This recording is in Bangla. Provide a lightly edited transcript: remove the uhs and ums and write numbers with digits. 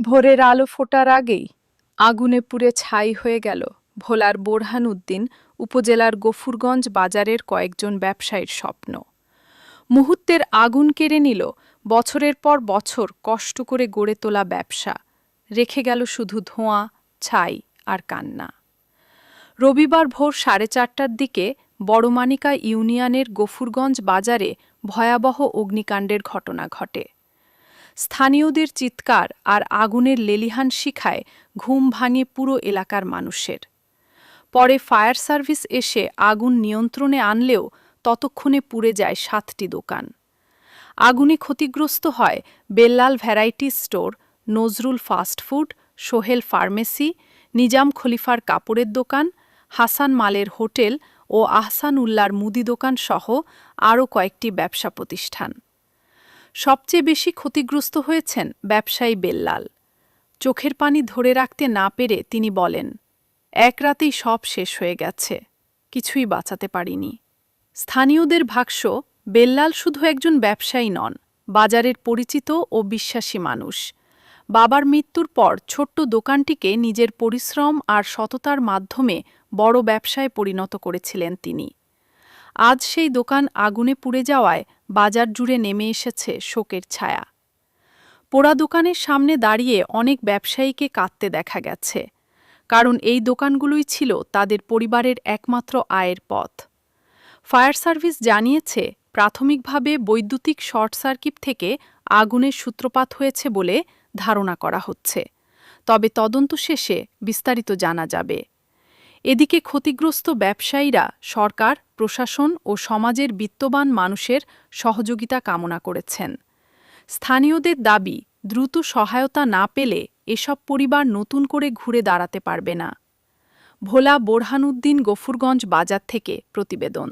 ভোরের আলো ফোটার আগেই আগুনে পুড়ে ছাই হয়ে গেল ভোলার বোরহানউদ্দিন উপজেলার গফুরগঞ্জ বাজারের কয়েকজন ব্যবসায়ীর স্বপ্ন। মুহূর্তের আগুন কেড়ে নিল বছরের পর বছর কষ্ট করে গড়ে তোলা ব্যবসা, রেখে গেল শুধু ধোঁয়া, ছাই আর কান্না। রবিবার ভোর 4:30টার দিকে বড়মানিকা ইউনিয়নের গফুরগঞ্জ বাজারে ভয়াবহ অগ্নিকাণ্ডের ঘটনা ঘটে। স্থানীয়দের চিৎকার আর আগুনের লেলিহান শিখায় ঘুম ভাঙে পুরো এলাকার মানুষের। পরে ফায়ার সার্ভিস এসে আগুন নিয়ন্ত্রণে আনলেও ততক্ষণে পুড়ে যায় 7টি দোকান। আগুনে ক্ষতিগ্রস্ত হয় Bellal variety store, Nazrul fast food, Sohel pharmacy, Nizam খলিফার কাপড়ের দোকান, হাসান মালের হোটেল ও আহসান উল্লার মুদি দোকান সহ আরও কয়েকটি ব্যবসা প্রতিষ্ঠান। সবচেয়ে বেশি ক্ষতিগ্রস্ত হয়েছেন ব্যবসায়ী বেল্লাল। চোখের পানি ধরে রাখতে না পেরে তিনি বলেন, এক রাতেই সব শেষ হয়ে গেছে, কিছুই বাঁচাতে পারিনি। স্থানীয়দের ভাষ্য, বেল্লাল শুধু একজন ব্যবসায়ী নন, বাজারের পরিচিত ও বিশ্বাসী মানুষ। বাবার মৃত্যুর পর ছোট্ট দোকানটিকে নিজের পরিশ্রম আর সততার মাধ্যমে বড় ব্যবসায় পরিণত করেছিলেন তিনি। আজ সেই দোকান আগুনে পুড়ে যাওয়ায় বাজার জুড়ে নেমে এসেছে শোকের ছায়া। পোড়া দোকানের সামনে দাঁড়িয়ে অনেক ব্যবসায়ীকে কাঁদতে দেখা গেছে, কারণ এই দোকানগুলোই ছিল তাদের পরিবারের একমাত্র আয়ের পথ। ফায়ার সার্ভিস জানিয়েছে, প্রাথমিকভাবে বৈদ্যুতিক শর্ট সার্কিট থেকে আগুনের সূত্রপাত হয়েছে বলে ধারণা করা হচ্ছে, তবে তদন্ত শেষে বিস্তারিত জানা যাবে। এদিকে ক্ষতিগ্রস্ত ব্যবসায়ীরা সরকার, প্রশাসন ও সমাজের বিত্তবান মানুষের সহযোগিতা কামনা করেছেন। স্থানীয়দের দাবি, দ্রুত সহায়তা না পেলে এসব পরিবার নতুন করে ঘুরে দাঁড়াতে পারবে না। ভোলা বোরহানউদ্দিন গফুরগঞ্জ বাজার থেকে প্রতিবেদন।